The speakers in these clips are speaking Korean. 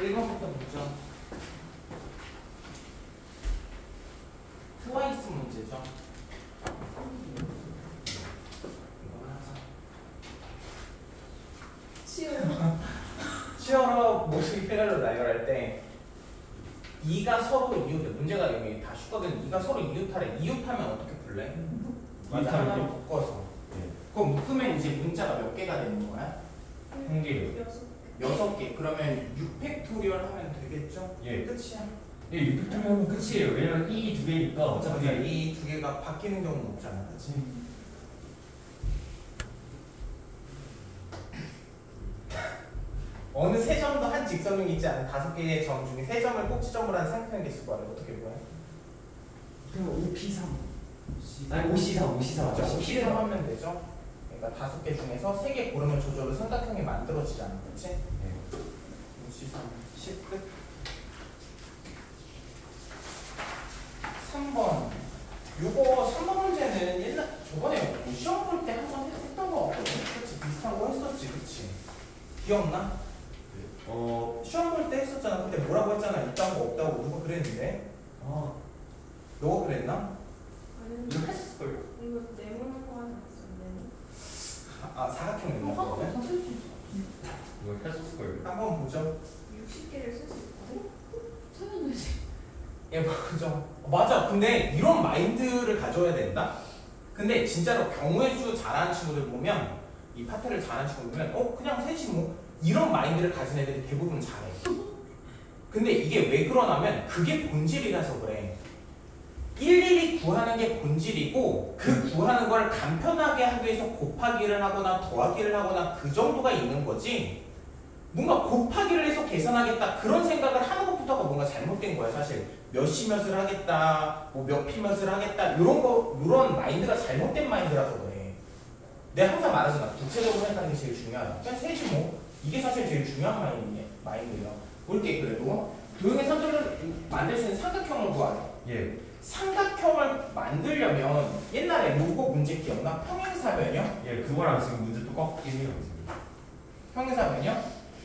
1번부터 보죠. 트와이스 문제죠. 치열어 모습 페달로 나열할 때 2가 서로 이웃해. 문제가 여기 다 쉽거든. 2가 서로 이웃하래. 이웃하면 어떻게 풀래? 맞아, 하나로 묶어서. 그럼 묶으면 이제 문자가 몇 개가 되는 거야? 1개요. 6개. 그러면 6팩토리얼 하면 되겠죠? 예. 끝이야. 예, 6팩토리얼 하면 끝이에요. 왜냐면 이 두 개니까 어차피 이 두 개가 바뀌는 경우는 없잖아. 그치? 어느 세 점도 한 직선이 있지 않은 5개의 점 중에 3점을 꼭지점으로 한 상평의 개수 구하래. 어떻게 구해? 그럼 5P3 아니 5C3 5C3 5C3 하면 되죠? 그러니까 5개 중에서 3개 고르면 조절로 삼각형이 만들어지잖아. 그치? 네. 5C3 10끝. 3번. 요거 3번 문제는 옛날 저번에 뭐 시험 볼 때 한 번 했던 거 같거든. 그치? 비슷한 거 했었지. 그치? 기억나? 시험 볼 때 했었잖아. 그때 뭐라고 했잖아. 있다고 없다고 누가 그랬는데. 너가 그랬나? 이거 했을걸요? 이거 네모난 거 하나 있었는데. 사각형 있나? 다 쓸 수 있어. 이거 했었을걸요? 한번 보죠. 60개를 쓸 수 있거든? 서면 되지. 예, 그죠. 맞아. 근데 이런 마인드를 가져야 된다. 근데 진짜로 경우의 수 잘하는 친구들 보면 이 파트를 잘하는 친구들 보면 그냥 셋이 뭐 이런 마인드를 가진 애들이 대부분 잘해. 근데 이게 왜 그러냐면 그게 본질이라서 그래. 일일이 구하는 게 본질이고 그 구하는 걸 간편하게 하기 위해서 곱하기를 하거나 더하기를 하거나 그 정도가 있는 거지. 뭔가 곱하기를 해서 계산하겠다 그런 생각을 하는 것부터가 뭔가 잘못된 거야. 사실 몇시 몇을 하겠다 뭐 몇 피 몇을 하겠다 이런 마인드가 잘못된 마인드라서 그래. 내가 항상 말하잖아. 구체적으로 생각하는 게 제일 중요하다. 그냥 셋이 뭐 이게 사실 제일 중요한 마인드예요. 볼게. 그래도 도형의 선들을 만들 수 있는 삼각형을 구하자. 예. 삼각형을 만들려면 옛날에 요거 문제 기억나? 평행사변형? 예, 그거랑 지금 문제 똑같긴 해요. 평행사변형?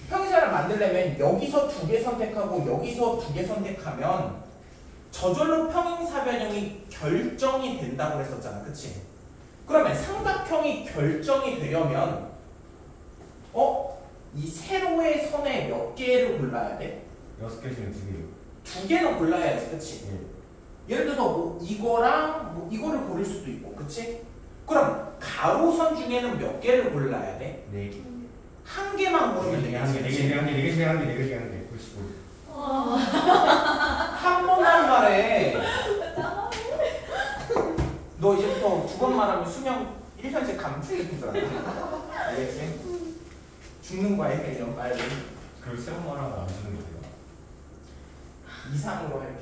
평행사를 만들려면 여기서 2개 선택하고 여기서 2개 선택하면 저절로 평행사변형이 결정이 된다고 했었잖아. 그치? 그러면 삼각형이 결정이 되려면 이 세로의 선에 몇 개를 골라야 돼? 6개 중에 2개요. 2개는 골라야지. 그치? 예. 예를 들어서 뭐 이거랑 뭐 이거를 고를 수도 있고. 그치? 그럼 가로선 중에는 몇 개를 골라야 돼? 4개. 한 개만 고르면 되겠지. 한 개. 95. 한 번만 말해. 너 이제부터 2번 말하면 수명 1년째 감추게 줄 알아. 알겠지? 죽는 거야 이런 빨리. 그리고 세번 말하면 안 주는 거예요. 이상으로 할게.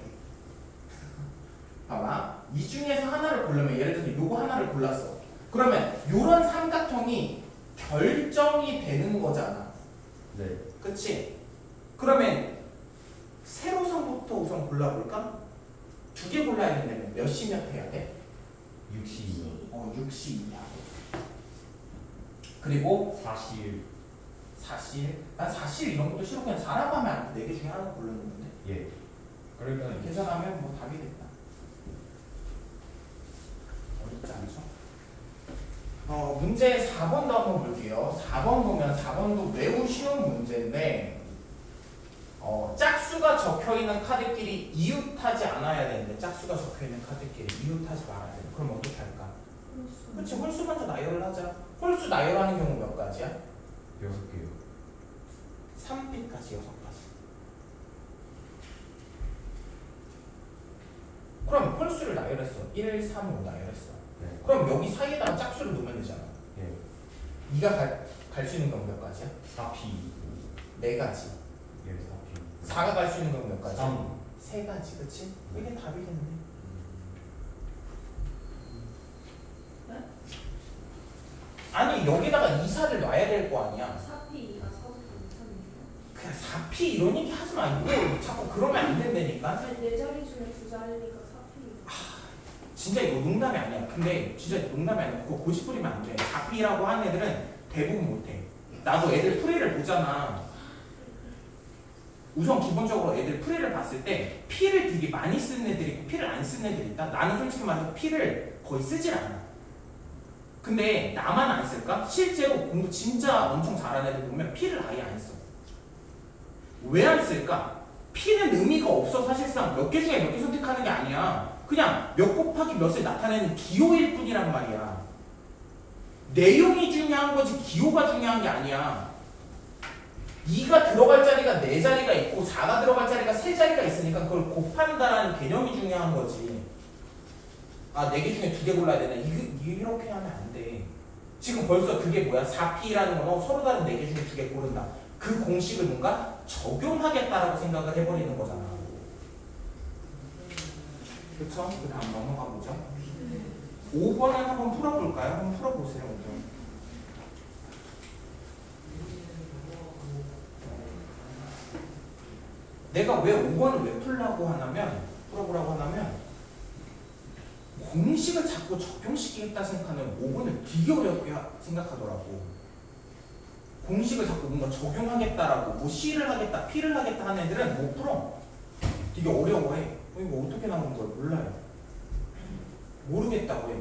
봐봐. 이 중에서 하나를 고르면 예를 들어서 요거 하나를 골랐어. 그러면 요런 삼각형이 결정이 되는 거잖아. 네. 그치? 그러면 세로선부터 우선 골라볼까? 2개 골라야 된다면 몇 시 몇 해야 돼? 62. 62야. 그리고 41. 난 41 이런 것도 싫어. 그냥 4라고 하면 안 돼. 4개 중에 하나 고르는 건데. 예. 그러니까 계산하면 뭐 답이 됐다. 어렵지 않죠? 문제 4번도 한번 볼게요. 4번 보면 4번도 매우 쉬운 문제인데 짝수가 적혀있는 카드끼리 이웃하지 않아야 되는데 짝수가 적혀있는 카드끼리 이웃하지 말아야 돼. 그럼 어떻게 할까? 그치, 홀수 먼저 나열을 하자. 홀수 나열하는 경우 몇 가지야? 6개요. 3빗까지 6가지. 그럼 홀수를 나열했어. 1, 3, 5 나열했어. 네. 그럼 여기 사이에다가 짝수를 놓으면 되잖아. 예. 2가 갈 수 있는 경우 몇 가지야? 4P. 4가지. 예, 4P. 4가 갈 수 있는 경우 몇 가지? 3. 3가지. 그치? 이게 답이겠네. 아니 여기다가 2사를 놔야 될 거 아니야. 4P, 4P, 그냥 4P 이런 얘기 하지 마. 이거 자꾸 그러면 안 된다니까. 4자리 중에 2자리니까 4P. 진짜 이거 농담이 아니야. 근데 진짜 농담이 아니야. 그거 고집 부리면 안 돼. 4P라고 하는 애들은 대부분 못해. 나도 애들 풀이를 보잖아. 우선 기본적으로 애들 풀이를 봤을 때 P를 되게 많이 쓰는 애들이 있고 P를 안 쓰는 애들이 있다. 나는 솔직히 말해서 P를 거의 쓰질 않아. 근데 나만 안 쓸까? 실제로 공부 진짜 엄청 잘하는 애들 보면 P를 아예 안 써. 왜 안 쓸까? P는 의미가 없어. 사실상 몇 개 중에 몇 개 선택하는 게 아니야. 그냥 몇 곱하기 몇을 나타내는 기호일 뿐이란 말이야. 내용이 중요한 거지 기호가 중요한 게 아니야. 2가 들어갈 자리가 4자리가 있고 4가 들어갈 자리가 3자리가 있으니까 그걸 곱한다라는 개념이 중요한 거지. 아, 4개 중에 2개 골라야 되나? 이렇게 하면 안 돼. 지금 벌써 그게 뭐야? 4P라는 건 서로 다른 4개 중에 2개 고른다. 그 공식을 뭔가 적용하겠다라고 생각을 해버리는 거잖아. 그쵸? 그 다음 넘어가 보죠. 5번을 한번 풀어볼까요? 한번 풀어보세요. 5번. 내가 왜 5번을 왜 풀라고 하냐면, 풀어보라고 하냐면, 공식을 자꾸 적용시키겠다 생각하는 5번을 되게 어렵게 생각하더라고. 공식을 자꾸 뭔가 적용하겠다라고, 뭐 C를 하겠다, P를 하겠다 하는 애들은 못 풀어. 되게 어려워해. 이거 어떻게 나오는 걸 몰라요. 모르겠다고 해.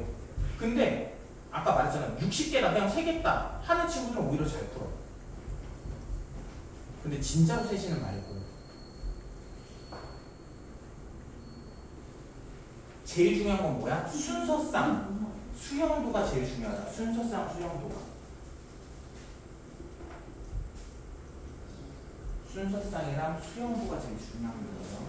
근데 아까 말했잖아. 60개다, 그냥 3개다 하는 친구들은 오히려 잘 풀어. 근데 진짜로 세시는 말고. 제일 중요한 건 뭐야? 순서상 수형도가 제일 중요하다. 순서상 수형도가. 순서상이랑 수형도가 제일 중요한 거예요.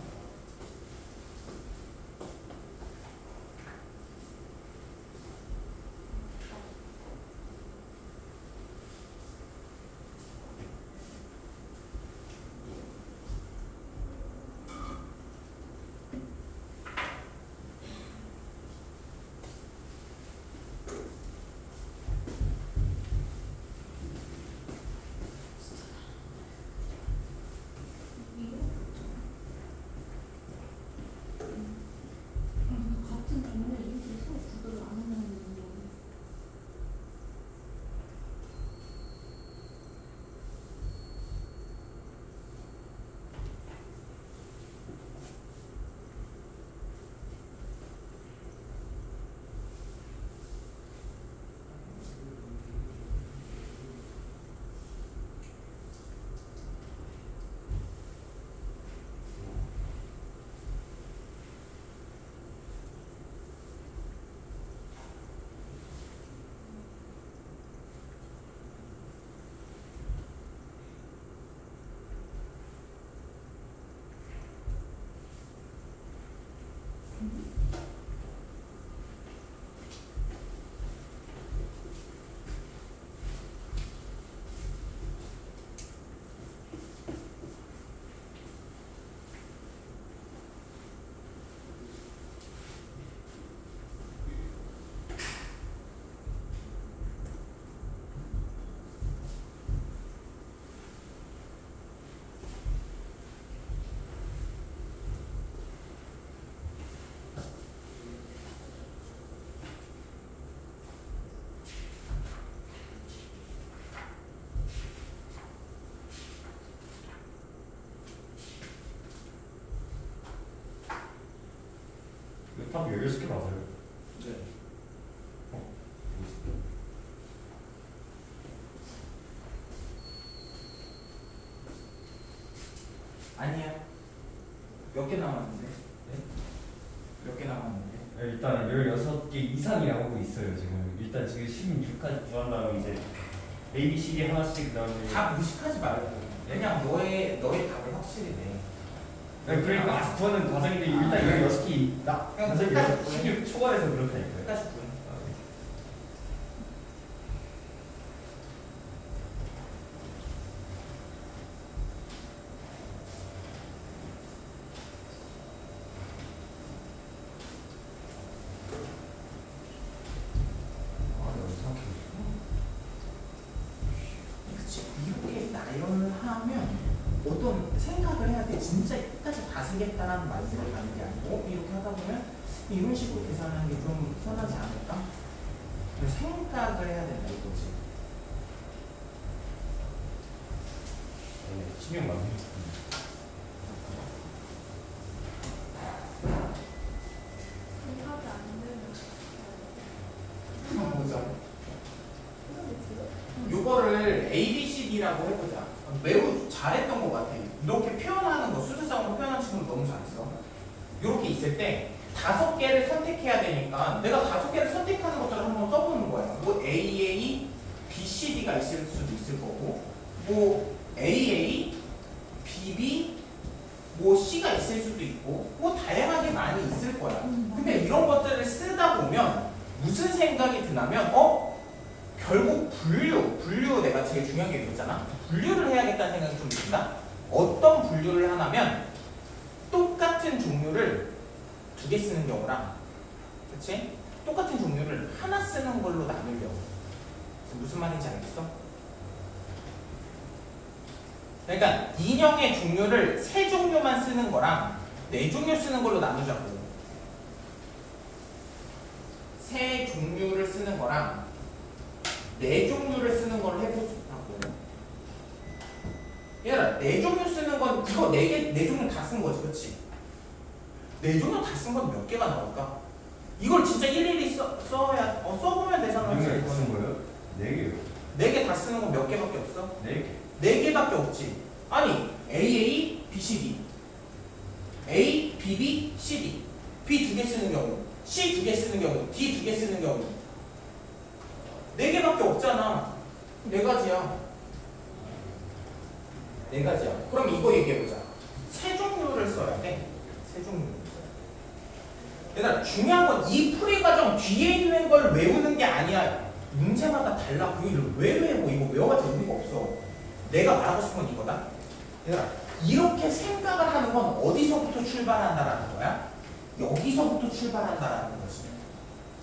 같은 종류의 이름에서 구별을 안 하는 거. 답 16개 맞아요? 네. 아니야. 몇 개 남았는데? 네? 몇 개 남았는데? 일단 16개 이상이 나오고 있어요 지금. 일단 지금 16까지 구한 다음에 이제 A, B, C, D 하나씩 그다음에 다 무식하지 말고 그냥 너의 답을 확실히 내. 그러니까 아직 구하는 과정인데 일단 16개 나 그냥 사실 끝까지 16 초과해서 그렇다니까요. 끝까지 구해. 그치. 이렇게 나열을 하면 어떤 생각을 해야 돼. 진짜 끝까지 다 쓰겠다라는 말씀을 가는 게 아니고 이렇게 하다 보면 이런 식으로 계산하는 게 좀 편하지 않을까? 생각을 해야 된다 이거지. 신경 많이 C라고 해보자. 매우 잘했던 것 같아. 이렇게 표현하는 거, 수수성으로 표현하는 친구는 너무 잘했어. 이렇게 있을 때 5개를 선택해야 되니까 내가 5개를 선택하는 것들을 한번 써보는 거예요. 뭐 AA, BCD가 있을 수도 있을 거고, 뭐 AA, BB, 뭐 C가 있을 수도 있고, 뭐 다양하게 많이 있을 거야. 근데 이런 것들을 쓰다 보면 무슨 생각이 드냐면, 결국 분류 내가 제일 중요한 게 있잖아. 분류를 해야겠다는 생각이 좀 든다. 어떤 분류를 하냐면 똑같은 종류를 2개 쓰는 경우랑, 그치? 똑같은 종류를 하나 쓰는 걸로 나누려고. 무슨 말인지 알겠어? 그러니까 인형의 종류를 3종류만 쓰는 거랑 4종류 쓰는 걸로 나누자고. 3종류를 쓰는 거랑 4종류를 쓰는 걸 해보자고. 얘들아, 4종류 쓰는 건 이거 4종류 다 쓴 거지, 그치? 4종류 다 쓴 건 몇 개가 나올까? 이걸 진짜 일일이 써야, 써보면 되잖아. 4개 쓰는 거예요? 4개요. 4개 다 쓰는 건 몇 개밖에 없어? 4개. 4개밖에 없지. 아니, AA, BCD, A, BB, CD, B 2개 쓰는 경우, C 2개 쓰는 경우, D 2개 쓰는 경우 4개밖에 없잖아. 4가지야. 4가지야. 그럼 이거 얘기해보자. 3종류를 써야 돼. 3종류를 써야 돼. 얘들아, 중요한 건 이 풀이 과정 뒤에 있는 걸 외우는 게 아니야. 문제마다 달라. 그 일을 왜 외워? 이거 외워봤자 의미가 없어. 내가 말하고 싶은 건 이거다. 얘들아, 이렇게 생각을 하는 건 어디서부터 출발한다라는 거야? 여기서부터 출발한다라는 거지.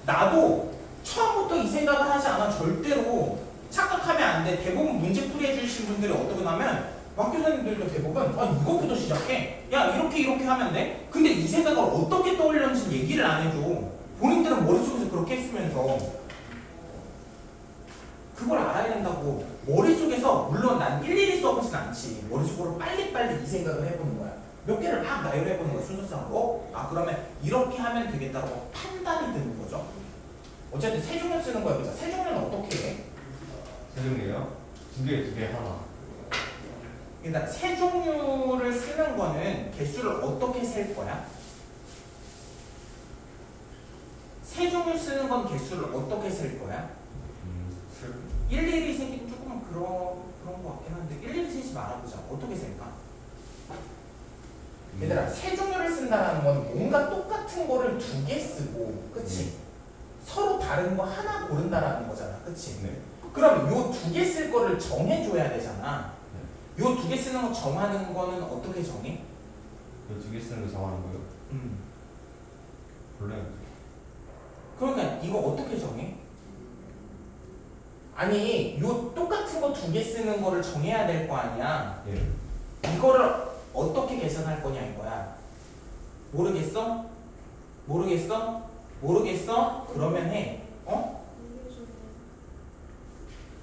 나도 처음부터 이 생각을 하지 않아. 절대로 착각하면 안 돼. 대부분 문제 풀이해 주신 분들이 어떻게 하면 학교생들도 대부분 이것부터 시작해. 야, 이렇게 하면 돼? 근데 이 생각을 어떻게 떠올렸는지 얘기를 안 해줘. 본인들은 머릿속에서 그렇게 했으면서 그걸 알아야 된다고. 머릿속에서, 물론 난 일일이 써보진 않지. 머릿속으로 빨리빨리 이 생각을 해보는 거야. 몇 개를 막 나열해보는 거야, 순서상으로. 그러면 이렇게 하면 되겠다고 판단이 드는 거죠. 어쨌든 3종류 쓰는 거야. 그래서 3종류는 어떻게 해? 3종류요? 2개, 하나. 그러니까 3종류를 쓰는 거는 개수를 어떻게 셀 거야? 3종류 쓰는 건 개수를 어떻게 셀 거야? 일일이 세기는 조금 그런 거 같긴 한데 일일이 세지 말아보자. 어떻게 셀까? 얘들아, 3종류를 쓴다는 건 뭔가 똑같은 거를 2개 쓰고, 그치? 서로 다른 거 하나 고른다라는 거잖아, 그치? 네. 그럼 요 2개 쓸 거를 정해줘야 되잖아. 요 2개 쓰는 거 정하는 거는 어떻게 정해? 요 2개 쓰는 거 정하는 거요? 몰라요. 그러니까 이거 어떻게 정해? 아니, 요 똑같은 거 2개 쓰는 거를 정해야 될 거 아니야. 예. 이거를 어떻게 계산할 거냐 이거야. 모르겠어? 모르겠어? 그러면 해.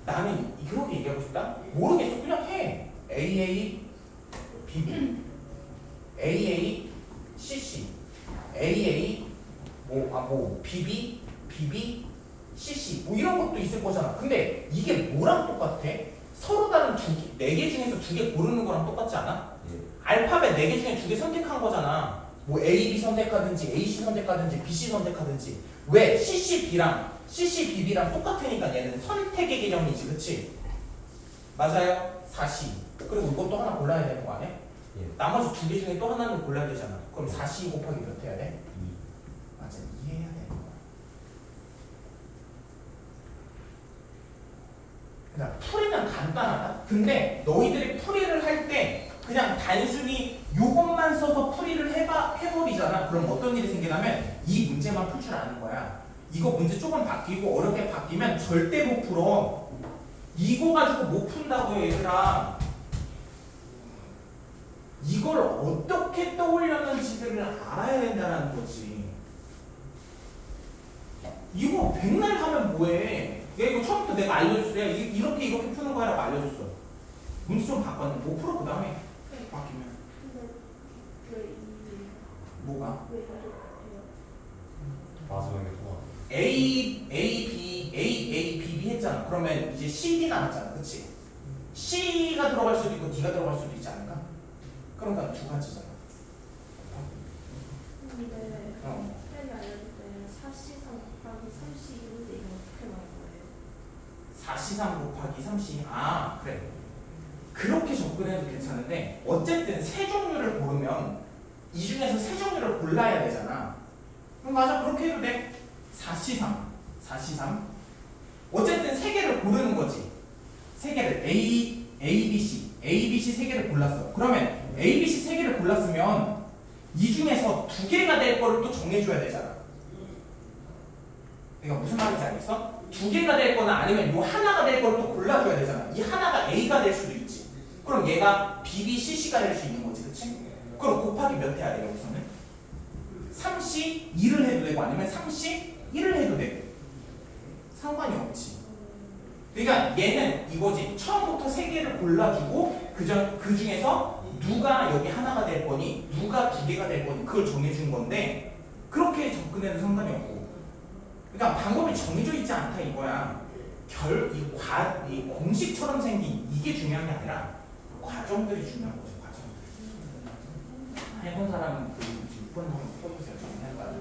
나는 이렇게 얘기하고 싶다? 모르겠어. 그냥 해. AA, BB, AA, CC, AA, BB, CC, 뭐 이런 것도 있을 거잖아. 근데 이게 뭐랑 똑같아? 서로 다른 4개 중에서 2개 고르는 거랑 똑같지 않아? 예. 알파벳 4개 중에 2개 선택한 거잖아. 뭐 A, B 선택하든지 AC 선택하든지 BC 선택하든지. 왜? CCB랑 CCBB랑 똑같으니까 얘는 선택의 개념이지, 그치? 맞아요? 4C. 그리고 이것도 하나 골라야 되는 거 아니야? 예. 나머지 2개 중에 또 하나는 골라야 되잖아. 그럼 4C 곱하기 몇 해야 돼? 2. 맞아, 2 해야 되는 거야. 그러니까 풀이는 간단하다. 근데 너희들이 풀이를 할 때 그냥 단순히 요것만 써서 풀이를 해버리잖아. 그럼 어떤 일이 생기냐면 이 문제만 풀 줄 아는 거야. 이거 문제 조금 바뀌고 어렵게 바뀌면 절대 못 풀어. 이거 가지고 못 푼다고요, 얘들아. 이걸 어떻게 떠올렸는지를 알아야 된다는 거지. 이거 백날 하면 뭐해? 이거 처음부터 내가 알려줬어. 야, 이렇게 푸는 거야라고 알려줬어. 문제 좀 바꿨는데 못 풀어. 그 다음에 바뀌면 뭐가? 마지막에 통화. A, B 했잖아. 그러면 이제 CD 남았잖아. 그치? C A가 들어갈 수도 있고 D가 들어갈 수도 있지 않을까? 그러니까 두 가지잖아. 근데 어. 쌤이 알려줄 때는 4C3 곱하기 3C2인데 이거 어떻게 나온 거예요? 4C3 곱하기 3C. 아, 그래. 그렇게 접근해도 괜찮은데 어쨌든 세 종류를 고르면 이 중에서 세 종류를 골라야 되잖아. 그럼 맞아, 그렇게 해도 돼. 4C3 어쨌든 세 개를 고르는 거지. 세 개를 A, B, C 세 개를 골랐어. 그러면 A, B, C 세 개를 골랐으면 이 중에서 두 개가 될 거를 또 정해줘야 되잖아. 내가 무슨 말인지 알겠어? 두 개가 될 거나 아니면 요 하나가 될 거를 또 골라줘야 되잖아. 이 하나가 A가 될 수도 있지. 그럼 얘가 B, B, C가 될 수 있는 거지, 그치? 그럼 곱하기 몇 해야 돼, 여기서는? 3C 2를 해도 되고 아니면 3C 1을 해도 되고 상관이 없지. 그러니까 얘는 이거지. 처음부터 세 개를 골라주고 그 중에서 누가 여기 하나가 될 거니 누가 두 개가 될 거니 그걸 정해준 건데 그렇게 접근해도 상관이 없고. 그러니까 방법이 정해져 있지 않다 이거야. 이 공식처럼 생긴 이게 중요한 게 아니라 과정들이 중요한 거지. 과정. 해본 사람은 그 6번 한번 펴보세요. 정리할 거야.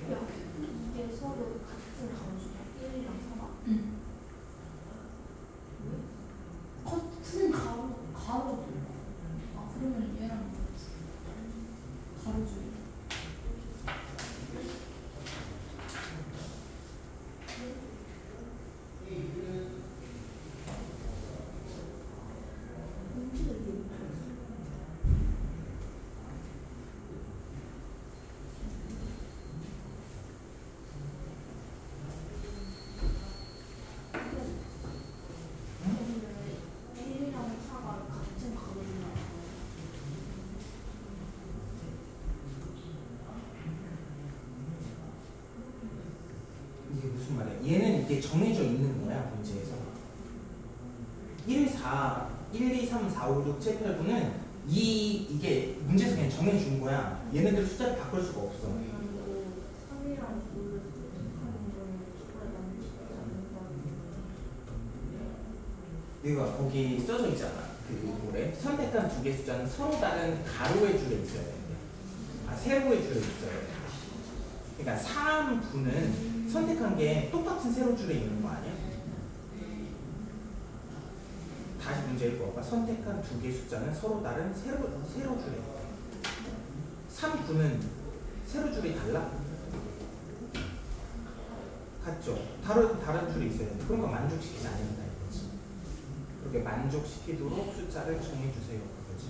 이게 서로 같은 가로수야? 1이랑 4가? 응. 같은 가로도. 아 그러면 얘랑 가로줄. 이게 무슨 말이야? 얘는 이게 정해져 있는 거야, 문제에서. 1, 2, 3, 4, 5, 6, 7, 8, 9는 이게 문제에서 그냥 정해준 거야. 얘네들 숫자를 바꿀 수가 없어. 3이랑 9를 선택하는 거는 초콜릿 만드시지 않는다. 얘가 거기 써져 있잖아. 그 뭐래? 선택한 두 개 숫자는 서로 다른 가로의 줄에 있어야 되는데. 아, 세로의 줄에 있어야 돼. 그러니까 3, 9는 선택한 게 똑같은 세로 줄에 있는 거 아니야? 다시 문제 읽어봐. 선택한 두 개 숫자는 서로 다른 세로 줄에. 3, 9는 세로 줄이 달라? 같죠? 다른 줄이 있어야 돼. 그런 거 만족시키지 않는다 이거지. 그렇게 만족시키도록 숫자를 정해주세요. 그거지.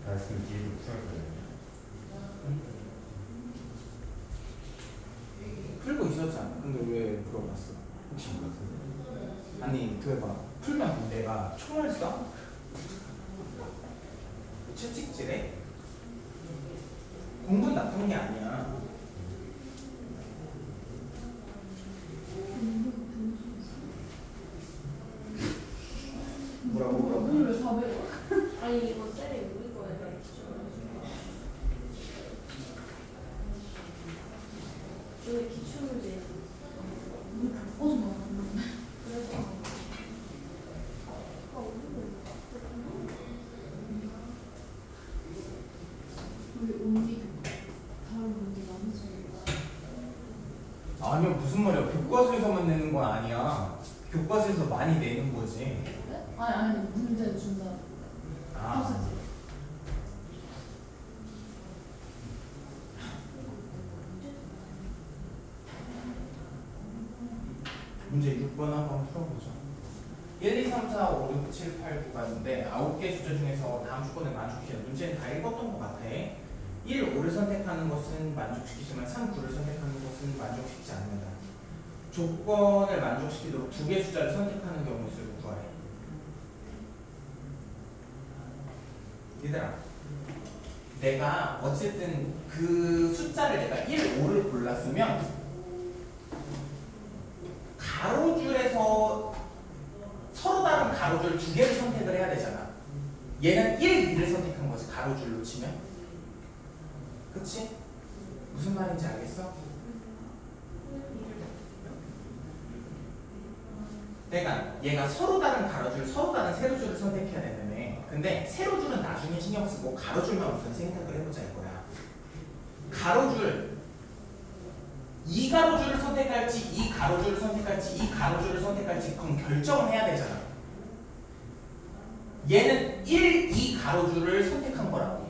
말씀 뒤에도 풀어야 풀고 있었잖아. 근데 왜 물어봤어? 혹시 몰랐어요? 아니 그거 봐. 풀면 내가 총을 쏴? 채찍질해? 공부는 나쁜 게 아니야. 오늘 왜 400원? 아니 이거 셀이 우리 거에다 여기 기출문제 우리 교과서 나왔는데. 그래서 우리 우리 온디 다른 온디 나머지. 아니요, 무슨 말이야. 교과서에서만 내는 건 아니야. 교과서에서 많이 내는 거지. 네? 아니 문제 준다. 아. 퍼센트. 문제 6번 한번 풀어보죠. 1, 2, 3, 4, 5, 6, 7, 8, 9가 있는데 9개 숫자 중에서 다음 조건을 만족시키는 문제는 다 읽었던 것 같아. 1, 5를 선택하는 것은 만족시키지만 3, 9를 선택하는 것은 만족시키지 않는다. 조건을 만족시키도록 2개 숫자를 선택하는 경우 수를 구하래. 얘들아, 내가 어쨌든 그 숫자를 내가 1, 5를 골랐으면 가로줄에서 서로 다른 가로줄 2개를 선택을 해야 되잖아. 얘는 1, 2를 선택한 거지, 가로줄로 치면. 그치? 무슨 말인지 알겠어? 그러니까 얘가 서로 다른 가로줄, 서로 다른 세로줄을 선택해야 되는데, 근데 세로줄은 나중에 신경 쓰고 가로줄만 우선 생각을 해보자 이거야. 가로줄, 이 가로줄을 선택할지, 이 가로줄을 선택할지, 이 가로줄을 선택할지 그럼 결정을 해야 되잖아. 얘는 1, 2 가로줄을 선택한 거라고.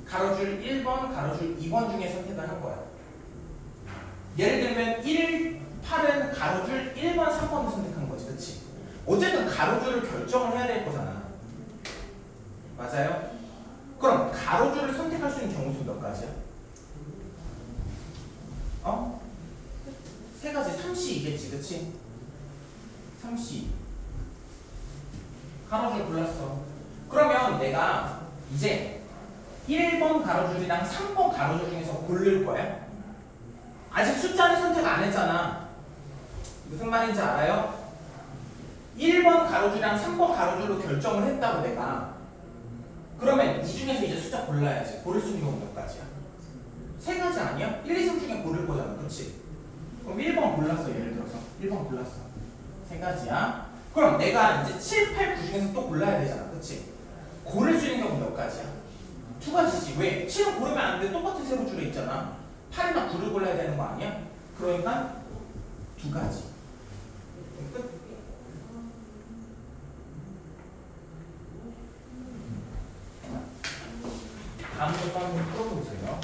가로줄 1번, 가로줄 2번 중에 선택을 한 거야. 예를 들면 1, 8은 가로줄 1번, 3번을 선택한 거지, 그치? 어쨌든 가로줄을 결정을 해야 될 거잖아. 맞아요? 그럼 가로줄을 선택할 수 있는 경우수 몇 가지야? 어? 세 가지, 3C이겠지, 그치? 3C. 가로줄 골랐어. 그러면 내가 이제 1번 가로줄이랑 3번 가로줄 중에서 고를 거야? 아직 숫자는 선택 안 했잖아. 무슨 말인지 알아요? 1번 가로줄이랑 3번 가로줄로 결정을 했다고 내가. 그러면 이 중에서 이제 숫자 골라야지. 고를 수 있는 경우 몇 가지야? 세 가지 아니야? 1, 2, 3 중에 고를 거잖아. 그치? 그럼 1번 골랐어. 예를 들어서 1번 골랐어. 세 가지야. 그럼 내가 이제 7, 8, 9 중에서 또 골라야 되잖아. 그치? 고를 수 있는 경우 몇 가지야? 두 가지지. 왜? 7은 고르면 안 돼. 똑같은 세로줄에 있잖아. 8이나 9를 골라야 되는 거 아니야? 그러니까 두 가지. 끝. 다음 거 한번 풀어보세요.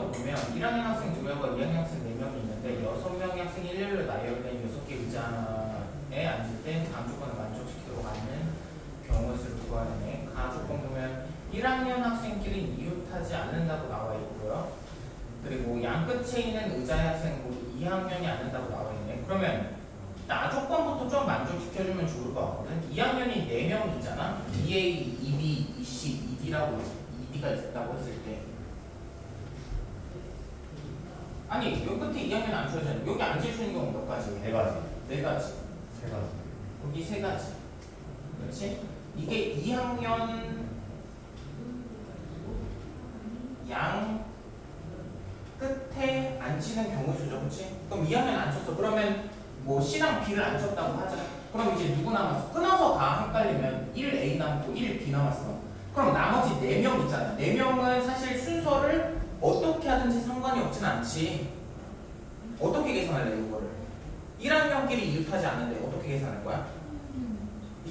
거 보면 1학년 학생 2명과 2학년 학생 4명이 있는데 6명의 학생이 일렬로 나열된 6개 의자에 앉을 때 다음 조건을 만족시키도록 하는 경우의 수를 구하네. 가조건 보면 1학년 학생끼리 이웃하지 않는다고 나와 있고요. 그리고 양 끝에 있는 의자의 학생은 모두 2학년이 않는다고 나와 있네. 그러면 나 조건부터 좀 만족시켜주면 좋을 것 같거든. 2학년이 4명이잖아. 2A, 2B, 2C, 2D라고 2D가 있다고 했을 때 아니 여기 끝에 2학년 안 쳐잖아. 여기 앉을 수 있는 경우 몇 가지? 4가지. 4가지. 3가지. 여기 3가지. 그렇지? 이게 2학년 양 끝에 앉히는 경우 수죠. 그렇지? 그럼 2학년 안 쳤어. 그러면 뭐 C랑 B를 안 쳤다고 하자. 그럼 이제 누구 남았어? 끊어서 다 헷갈리면 1A 남고 1B 남았어. 그럼 나머지 4명 있잖아. 4명은 사실 순서를 어떻게 하든지 상관이 없진 않지. 어떻게 계산할래 이거를? 1학년끼리 이웃하지 않는데 어떻게 계산할 거야?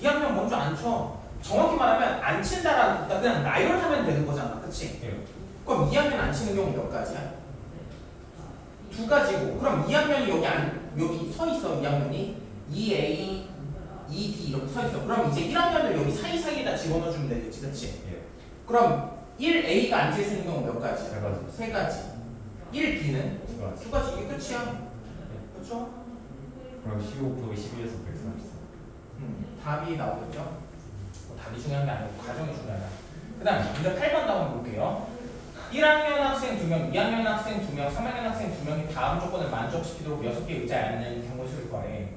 2학년 먼저 안 쳐. 정확히 말하면 안 친다라는 그냥 나열하면 되는 거잖아. 그치? 예. 그럼 2학년 안 치는 경우 몇 가지야? 2가지고. 그럼 2학년이 여기 서 있어. 2학년이 2A, 2D 이렇게 서 있어. 그럼 이제 1학년을 여기 사이사이에다 집어넣어주면 되겠지. 그치? 예. 그럼 1A가 앉을 수 있는 경우 몇 가지야? 3가지. 3가지. 1B는 2가지. 2가지. 이게 끝이야. 그렇죠? 그럼 15 곱하기 12에서 134. 답이 나오겠죠? 답이 중요한 게 아니고 과정이 중요하다. 그 다음 문제 8번 다음 볼게요. 1학년 학생 2명, 2학년 학생 2명, 3학년 학생 2명이 다음 조건을 만족시키도록 6개 의자에 앉는 경우의 수를 구하래.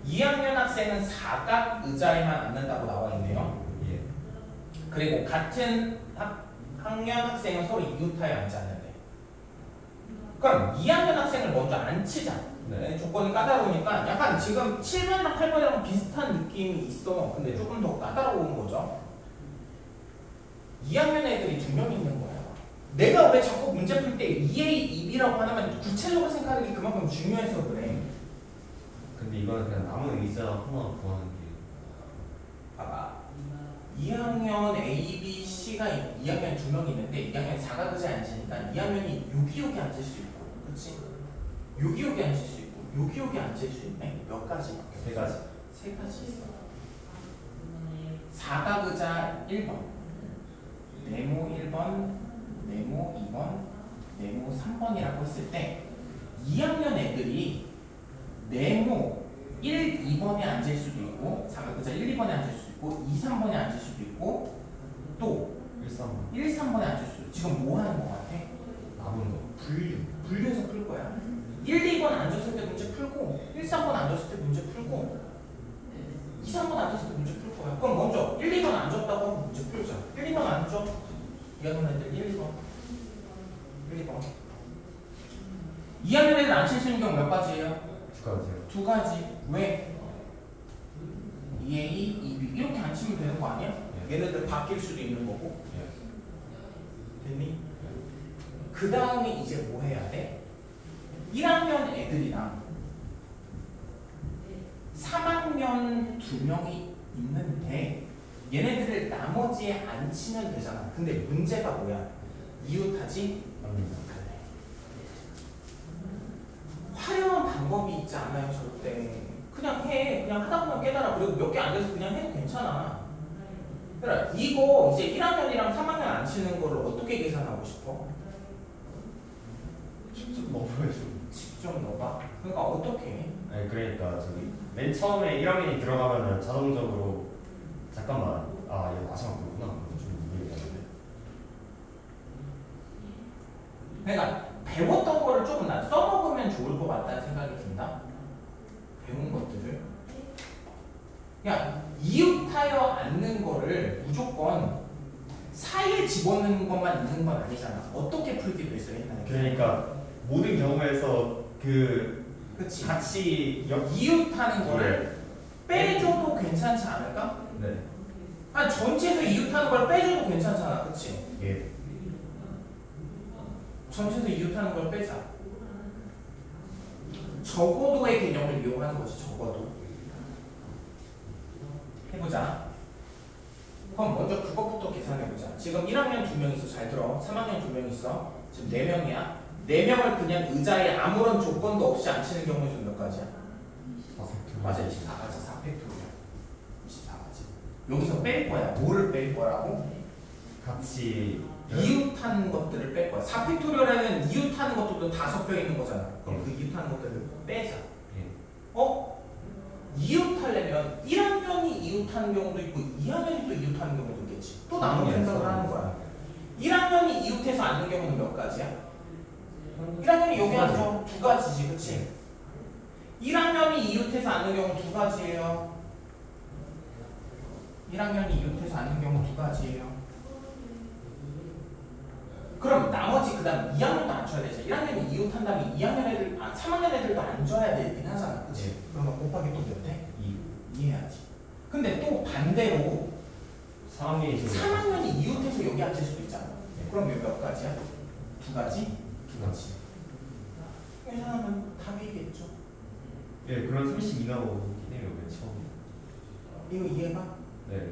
2학년 학생은 사각 의자에만 앉는다고 나와 있네요. 예. 그리고 같은 학년 학생은 서로 이웃하여 앉지 않는데. 그럼 2학년 학생을 먼저 앉히자. 네. 조건이 까다로우니까 약간 지금 7번이랑 8번이랑 비슷한 느낌이 있어. 근데 조금 더 까다로운 거죠. 2학년 애들이 2명 있는 거야. 내가 왜 자꾸 문제 풀 때 2A, 2B라고 하냐면 구체적으로 생각하는 게 그만큼 중요해서 그래. 근데 이거는 그냥 남은 의자 하나 구하는 게. 봐봐. 2학년 A, B, C가 2학년 2명 있는데 2학년 4가 의자에 앉으니까 2학년이 여기 앉을 수 있고, 그렇지? 여기 앉을 수 있고, 여기 앉을 수 있네. 몇 가지? 3가지. 3가지 있어. 사각 의자 1번, 네모 1번, 네모 2번, 네모 3번이라고 했을 때 2학년 애들이 네모 1, 2번에 앉을 수도 있고 사각 의자 1, 2번에 앉을 수도 있고 2, 3번에 앉을 수도 있고 또 1, 3번에 앉을 수도 있고. 지금 뭐 하는 거 같아? 남은 거. 분류해서 풀 거야. 1, 2번 앉았을 때 문제 풀고 1, 3번 앉았을 때 문제 풀고 2, 3번 앉았을 때 문제 풀 거야. 그럼 먼저 1, 2번 앉았다고 하면 문제 풀자. 1, 2번 앉죠? 2학년 애들 1, 2번 1, 2번 2학년 애들 앉힐 수 있는 경우 몇 가지예요? 2가지요. 2가지. 왜? 2A, 2B 이렇게 앉히면 되는 거 아니야? 예. 얘네들 바뀔 수도 있는 거고. 예. 됐니? 그 다음에 이제 뭐 해야 돼? 1학년 애들이랑 3학년 2명이 있는데 얘네들을 나머지에 앉히면 되잖아. 근데 문제가 뭐야? 이웃하지 압니다. 않네. 화려한 방법이 있지 않아요, 절대. 그냥 해. 그냥 하다 보면 깨달아. 그리고 몇 개 안 돼서 그냥 해도 괜찮아. 그래, 이거 이제 1학년이랑 3학년 앉히는 거를 어떻게 계산하고 싶어? 직접 넣어야죠. 직접 넣어봐. 그러니까 어떻게 해? 아니 그러니까 저기 맨 처음에 1학년이 들어가면은 자동적으로 잠깐만 얘 마지막 거구나. 좀 이해가 안 돼. 그러니까 배웠던 거를 조금 난 써먹으면 좋을 것 같다는 생각이 든다. 배운 것들을. 야, 이웃하여 앉는 거를 무조건 사이에 집어넣는 것만 있는 건 아니잖아. 어떻게 풀기도 했어 옛날에. 그러니까 모든 경우에서 그치. 같이 이웃하는 거를 빼줘도 괜찮지 않을까? 네. 아니 전체에서 이웃하는 걸 빼줘도 괜찮잖아. 그치? 예. 전체에서 이웃하는 걸 빼자. 적어도의 개념을 이용하는 거지. 적어도. 해보자. 그럼 먼저 그것부터 계산해보자. 지금 1학년 2명 있어. 잘 들어. 3학년 2명 있어. 지금 4명이야. 4명을 그냥 의자에 아무런 조건도 없이 앉히는 경우의 수는 몇 가지야? 맞아, 24가지. 4팩토리얼 24가지. 여기서 뺄 거야. 뭐를 뺄 거라고? 같이 이웃하는 것들을 뺄 거야. 4팩토리얼에는 이웃하는 것들도 다 섞여 있는 거잖아. 그럼 그 이웃하는 것들을 빼자. 이웃하려면 1학년이 이웃하는 경우도 있고 2학년이 또 이웃하는 경우도 있겠지. 또 나눠 생각을 하는 거야. 1학년이 이웃해서 앉는 경우는 몇 가지야? 1학년이 여기 앉아. 2가지지, 그치? 1학년이 이웃해서 앉는 경우 2가지예요. 1학년이 이웃해서 앉는 경우 2가지예요. 그럼 나머지 그 다음 2학년도 앉혀야 되지. 1학년이 이웃한다면 2학년 애들, 3학년 애들도 앉아야 되긴 하잖아. 그치? 그러면 곱하기 또 몇 해? 2 해야지. 근데 또 반대로 3학년이 이웃해서 여기 앉을 수도 있잖아. 그럼 몇 가지야? 2가지? 2가지. 계산하면 답이겠죠. 예, 그런 32가 오긴 해요. 맨 처음에. 이거 이해가? 네.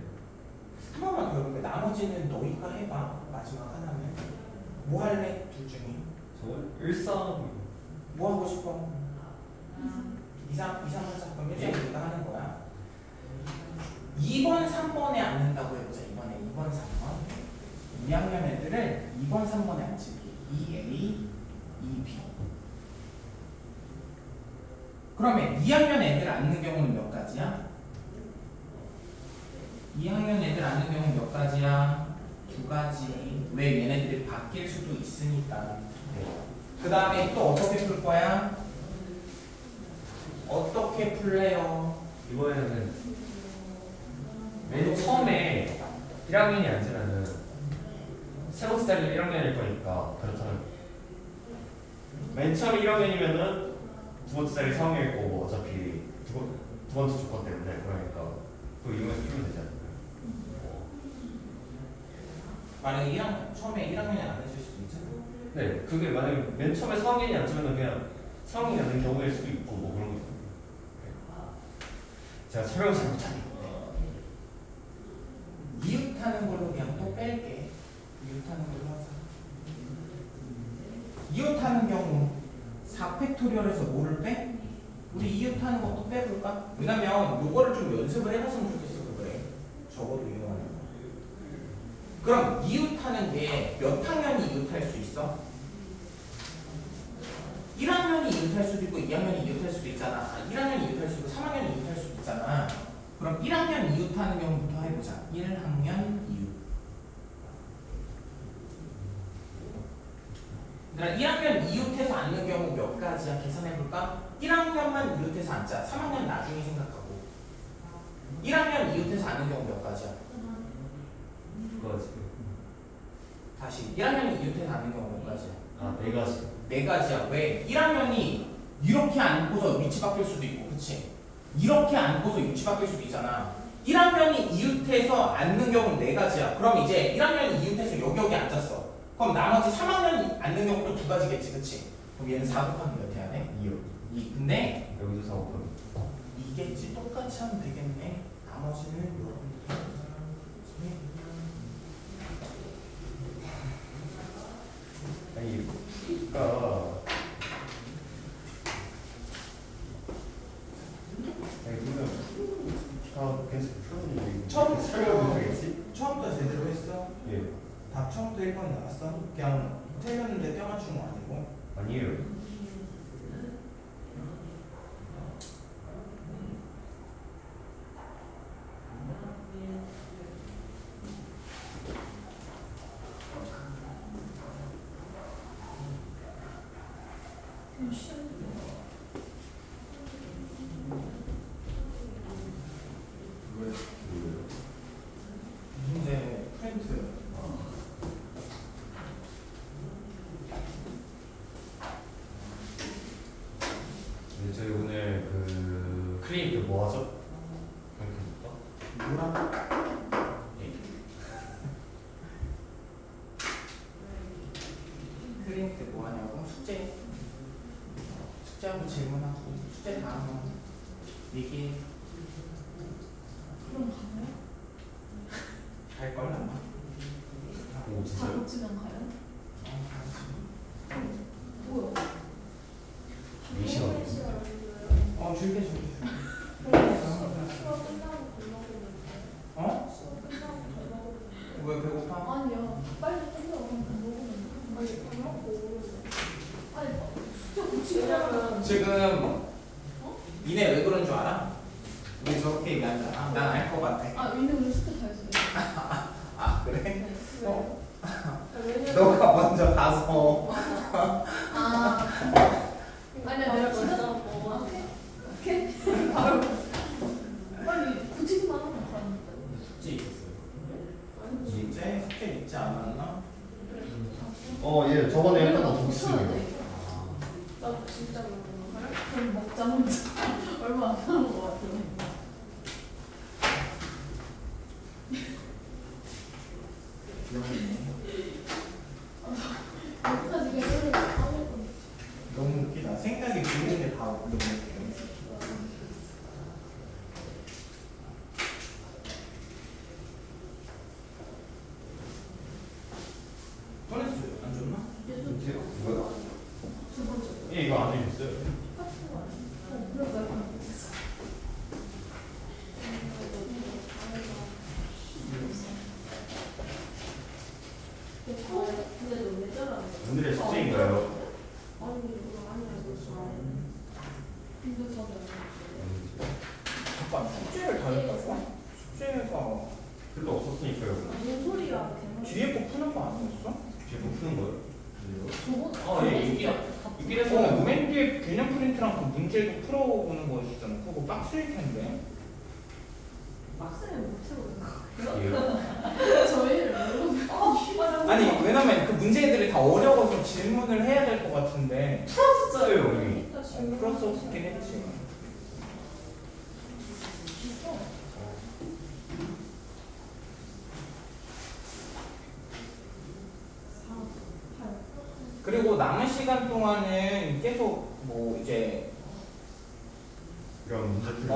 한 번만 더 해볼게. 나머지는 너희가 해봐. 마지막 하나는. 뭐 할래? 둘 중에. 저 13. 뭐 하고 싶어? 2, 3 하자. 그럼 1, 3 우리가 하는 거야. 2번, 3번에 앉는다고 해보자. 이번에 2번, 3번. 2학년 애들을 2번, 3번에 앉힐게. 2A, 2B. 그러면 2학년 애들 앉는 경우는 몇 가지야? 2학년 애들 앉는 경우는 몇 가지야? 2가지. 왜? 얘네들이 바뀔 수도 있으니까. 그 다음에 또 어떻게 풀 거야? 어떻게 풀래요? 이번에는 맨 처음에 1학년이 앉으면은 세 번째 자리 1학년일 거니까 그렇다면 맨 처음에 1학년이면은 두 번째 자리 3학년일 거고 어차피 두 번째 조건 때문에 그러니까 그 이용해서 풀면 되지 않을까요? 만약에 처음에 1학년이 안 했을 수도 있잖아. 네, 그게 만약에 맨 처음에 4학년이 앉으면은 그냥 4학년이 앉는 경우일 수도 있고 뭐 그런 거 있잖아요. 제가 설명을 잘 못하네. 이웃하는 걸로 그냥 또 뺄게. 이웃하는 걸로 하자. 이웃하는 경우 4팩토리얼에서 뭐를 빼? 우리 이웃하는 것도 빼볼까? 왜냐면 요거를 좀 연습을 해봤으면 좋겠어. 그래. 적어도 이용하는 거. 그럼 이웃하는 게 몇 학년이 이웃할 수 있어? 1학년이 이웃할 수도 있고 2학년이 이웃할 수도 있잖아. 1학년이 이웃할 수도 있고 3학년이 이웃할 수도 있잖아. 그럼 1학년 이웃하는 경우부터 해보자. 1학년 이웃. 그러니까 1학년 이웃해서 앉는 경우 몇 가지야? 계산해볼까? 1학년만 이웃해서 앉자. 3학년 나중에 생각하고. 1학년 이웃해서 앉는 경우 몇 가지야? 그거지. 다시 1학년이 이웃해서 앉는 경우 몇 가지야? 아, 4가지. 4가지야. 왜? 1학년이 이렇게 앉고서 위치 바뀔 수도 있고, 그치? 이렇게 앉고서 위치 바뀔 수도 있잖아. 1학년이 이웃해서 앉는 경우는 4가지야. 그럼 이제 1학년이 이웃해서 여기 앉았어. 그럼 나머지 3학년이 앉는 경우도 2가지겠지, 그치? 그럼 얘는 4 곱하기 몇 해야 돼? 2. 근데 여기서 4 곱하기. 이겠지. 똑같이 하면 되겠네. 나머지는 여러분들. 아니, 그러니까 계속 풀었는데 처음부터 설명을 하겠지? 처음부터 제대로 했어? 예. 답 처음부터 1번 나왔어? 그냥 틀렸는데 떼맞춘 거 아니고? 아니에요. 문제 프린트. 네, 저희 오늘 그 클립 뭐 하죠? 뭐라고? 프린트 뭐 하냐고? 숙제하고 질문하고 숙제 다 하면 얘기해. 그럼 가요? 갈걸 아마? 오 진짜요? 작업지만 가요? 가야지. 왜 배고파? 아니요. 빨리 끝내고 그럼 먹으면. 아니 밥 먹고 아니 진짜 고치려면. 왜냐면 지금 니네 왜 그런 줄 알아? 왜 저렇게 얘기한다? 난 알 것 같아. 아 위는 우리 스트 다 했어요. 아 그래? 네. 어. 왜냐면 너가 먼저 가서 아 아니야 내가 진짜 진짜 뭐 오케이 바로 빨리 고치기만 하면 돼. 숙제 있었어요. 숙제 있지 않았나? 얘 저번에 우리가 했던 거 다 고쳐야 복습이에요. 돼. 나 진짜 모르는 그럼 먹자 혼자. 얼마 안 남은 것 같아. 여기까지 그냥 너무 웃기다. 생각이 드는데 다 너무 웃겨. 꺼냈어요. 안 줬나? 뭐야? 두 번째. 이거 안 해줬어요? 그래서 약간 근데 너 왜 저러는 오늘의 숙제인가요? 아니 이거 아니야. 근데 저도 잠깐 숙제를 다 했다고? 숙제가 별로 없었으니까요. 뭔 소리야? 대박. 뒤에 거 푸는 거 아니었어? 뒤에 뭐 푸는 거예요? 저번 예, 있긴 맨 뒤에 개념 프린트랑 그 문제도 풀어보는 거 있잖아. 그거 빡셀 텐데. 막스는 못 채우는 거. 예. 저희를 모르고 아니 왜냐면 그 문제들이 다 어려워서 질문을 해야 될 것 같은데 풀었어요 이미. 그럴 수 없긴 했지. 그리고 남은 시간 동안은 계속 뭐 이제 이런 문제 풀이.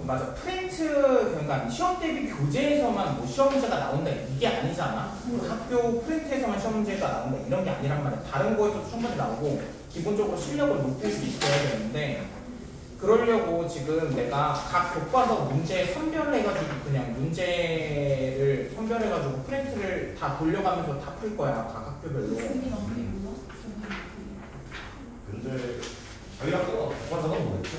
맞아 프린트 그러니까 시험 대비 교재에서만 뭐 시험 문제가 나온다 이게 아니잖아. 학교 프린트에서만 시험 문제가 나온다 이런 게 아니란 말이야. 다른 거에서도 충분히 나오고 기본적으로 실력을 높일 수 있어야 되는데 그러려고 지금 내가 각 교과서 문제 선별해가지고 그냥 문제를 선별해가지고 프린트를 다 돌려가면서 다 풀 거야 각 학교별로. 근데 저희 학교가 교과서가 뭐였죠?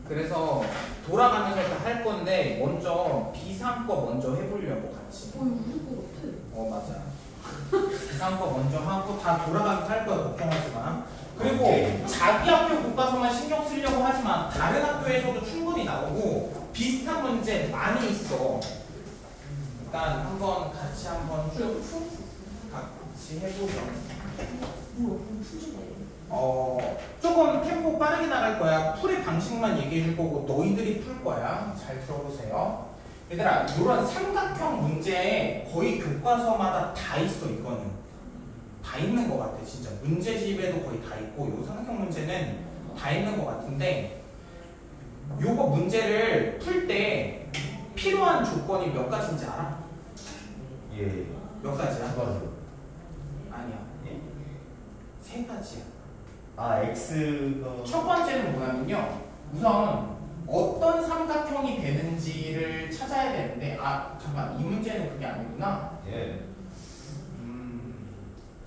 그래서 돌아가면서 다 할 건데 먼저 비상 거 먼저 해보려고 같이. 우리 거 같아. 맞아. 비상 거 먼저 하고 다 돌아가면서 할 거야 걱정하지 마. 그리고 오케이. 자기 학교 교과서만 신경 쓰려고 하지만 다른 학교에서도 충분히 나오고 비슷한 문제 많이 있어. 일단 한번 같이 한번 쭉 같이 해보죠. 조금 템포 빠르게 나갈 거야. 풀의 방식만 얘기해 줄 거고 너희들이 풀 거야. 잘 들어보세요. 얘들아, 이런 삼각형 문제 거의 교과서마다 다 있어. 이거는 다 있는 것 같아. 진짜 문제집에도 거의 다 있고 요 삼각형 문제는 다 있는 것 같은데 요거 문제를 풀 때 필요한 조건이 몇 가지인지 알아? 예. 몇 가지야? 두 가지. 아니야. 예? 세 가지야. 아 X가. 첫 번째는 뭐냐면요. 우선 어떤 삼각형이 되는지를 찾아야 되는데 잠깐 이 문제는 그게 아니구나. 예.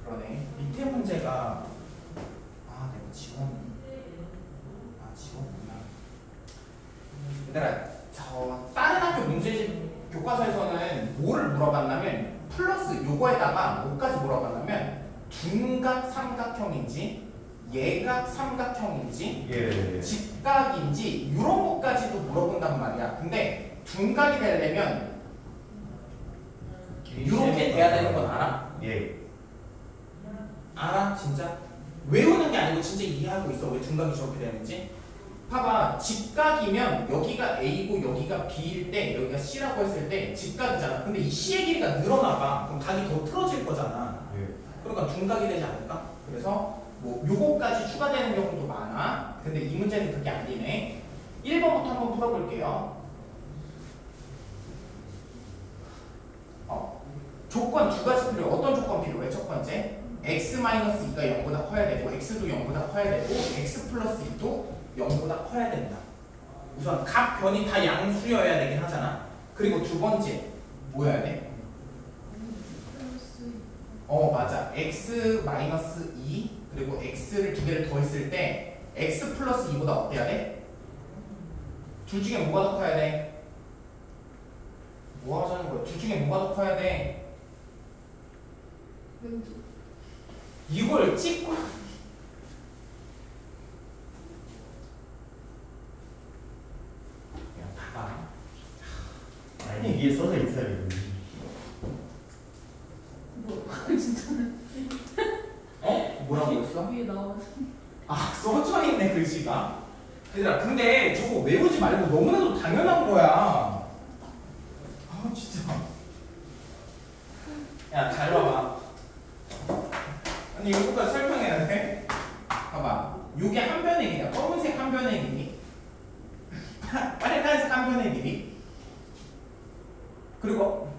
그러네. 밑에 문제가 내가 지웠구나. 얘들아, 다른 학교 문제집 교과서에서는 뭐를 물어봤냐면 플러스 요거에다가 뭐까지 물어봤냐면 둔각 삼각형인지 예각 삼각형인지 예. 직각인지 이런 것까지도 물어본단 말이야. 근데 둔각이 되려면 이렇게 돼야 되는 건 알아? 예. 알아? 진짜? 외우는 게 아니고 진짜 이해하고 있어. 왜 둔각이 저렇게 되는지? 봐봐. 직각이면 여기가 A고 여기가 B일 때 여기가 C라고 했을 때 직각이잖아. 근데 이 C의 길이가 늘어나봐. 그럼 각이 더 틀어질 거잖아. 예. 그러니까 둔각이 되지 않을까? 그래서 뭐 요거까지 추가되는 경우도 많아. 근데 이 문제는 그게 아니네. 1번부터 한번 풀어볼게요. 조건 두 가지 필요해. 어떤 조건 필요해? 첫 번째, x-2가 0보다 커야 되고 x도 0보다 커야 되고 x 플러스 2도 0보다 커야 된다. 우선 각 변이 다 양수여야 되긴 하잖아. 그리고 두 번째 뭐여야 돼? 맞아. x 마이너스 2 그리고 x를 두 개를 더했을 때 x 플러스 2보다 어때야 돼? 둘 중에 뭐가 더 커야 돼? 뭐 하자는 거야? 둘 중에 뭐가 더 커야 돼? 이걸 찍고 그냥 봐봐. 아니 위에 써져 있어야 되는데. 뭐라고 했어? 위에 나와. 써져 있네 글씨가. 얘들아 근데 저거 외우지 말고 너무나도 당연한 거야. 진짜. 야 잘 봐봐. 아니 이거까지 설명해야 돼? 봐봐. 요게 한 변의 길이야. 검은색 한 변의 길이, 빨간색 한 변의 길이, 그리고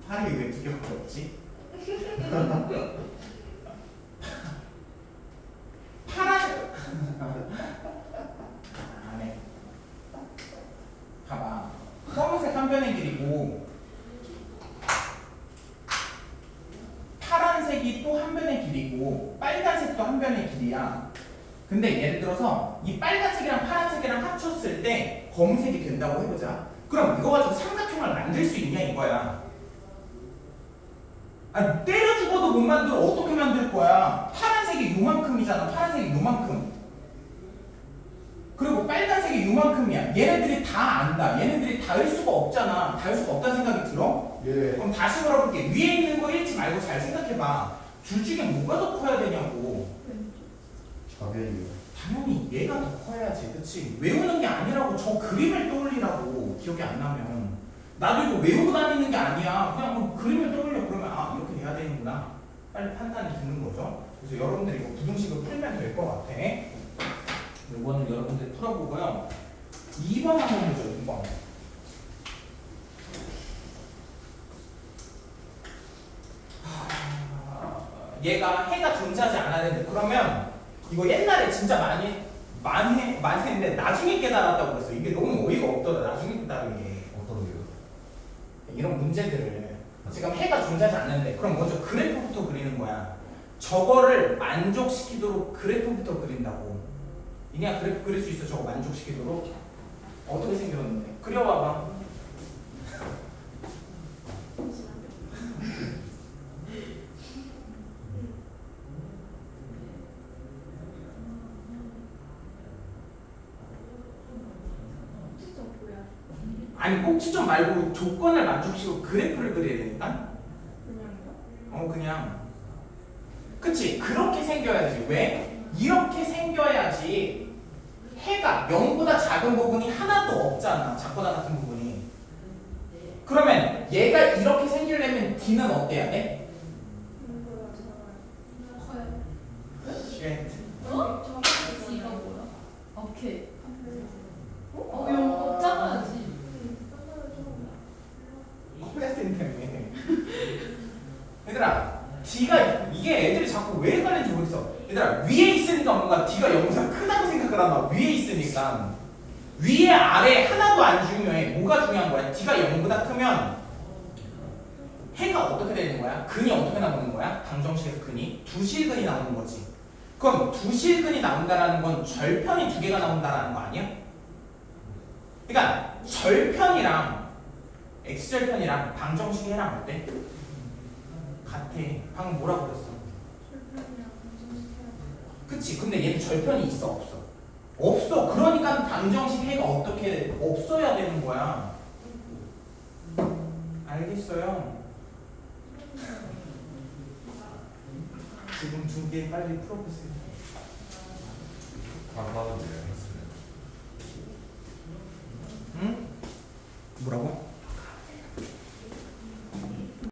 팔이 왜 두 개밖에 없지? 파란 안에 봐봐. 검은색 한 변의 길이고 파란색이 또 한 변의 길이고 빨간색도 한 변의 길이야. 근데 예를 들어서 이 빨간색이랑 파란색이랑 합쳤을 때 검은색이 된다고 해보자. 그럼 이거 가지고 삼각형을 만들 수 있냐 이거야. 아니 때려 죽어도 못 만들어. 어떻게 만들 거야? 파란색이 요만큼이잖아. 파란색이 요만큼. 그리고 빨간색이 요만큼이야. 얘네들이 다 안다. 얘네들이 닿을 수가 없잖아. 닿을 수가 없다는 생각이 들어? 예. 그럼 다시 물어볼게. 위에 있는 거 읽지 말고 잘 생각해봐. 둘 중에 뭐가 더 커야 되냐고. 좌변이요. 당연히 얘가 더 커야지. 그치? 외우는 게 아니라고. 저 그림을 떠올리라고. 기억이 안 나면. 나도 이거 외우고 다니는 게 아니야. 그냥 뭐 그림을 떠올려. 그러면 이렇게 돼야 되는구나. 빨리 판단이 드는 거죠. 그래서 여러분들이 이거 부등식을 풀면 될 것 같아. 이거는 여러분들이 풀어보고요. 2번 한번 보죠. 2번. 얘가 해가 존재하지 않아야 되는데, 그러면 이거 옛날에 진짜 많이 했는데 나중에 깨달았다고 그랬어. 이게 너무 어이가 없더라. 나중에 깨달은 게. 어떤 게요? 이런 문제들을 지금 해가 존재하지 않는데, 그럼 먼저 그래프부터 그리는 거야. 저거를 만족시키도록 그래프부터 그린다고. 이게 그래프 그릴 수 있어. 저거 만족시키도록. 어떻게 생겼는데? 그려봐봐. 아니 꼭지점 말고 조건을 만족시키고 그래프를 그려야 되니까. 그냥요? 그냥. 그치? 그렇게 생겨야지. 왜? 이렇게 생겨야지 해가 0보다 작은 부분이 하나도 없잖아. 작거나 같은 부분이. 그러면 얘가 이렇게 생기려면 D는 어때야 돼? 커요. 쉣. D가 뭐야? 오케이. 이거 작아야지. 커야 된다며. 얘들아 D가 이게 애들이 자꾸 왜 헷갈리는지 모르겠어. 얘들아 위에 있으니까 뭔가 D가 0보다 크다고 생각을 하나. 위에 있으니까. 위에 아래 하나도 안 중요해. 뭐가 중요한 거야? D가 0보다 크면 해가 어떻게 되는 거야? 근이 어떻게 나오는 거야? 방정식에서 근이 두실근이 나오는 거지. 그럼 두실근이 나온다라는 건 절편이 두 개가 나온다라는 거 아니야? 그러니까 절편이랑 x절편이랑 방정식 해랑 어때? 같아. 방금 뭐라고 그랬어? 그치? 근데 얘는 절편이 있어 없어? 없어. 그러니까 방정식 해가 어떻게 없어야 되는 거야. 알겠어요? 지금 두 개 빨리 풀어보세요. 반박은 내가 했어요. 응? 뭐라고?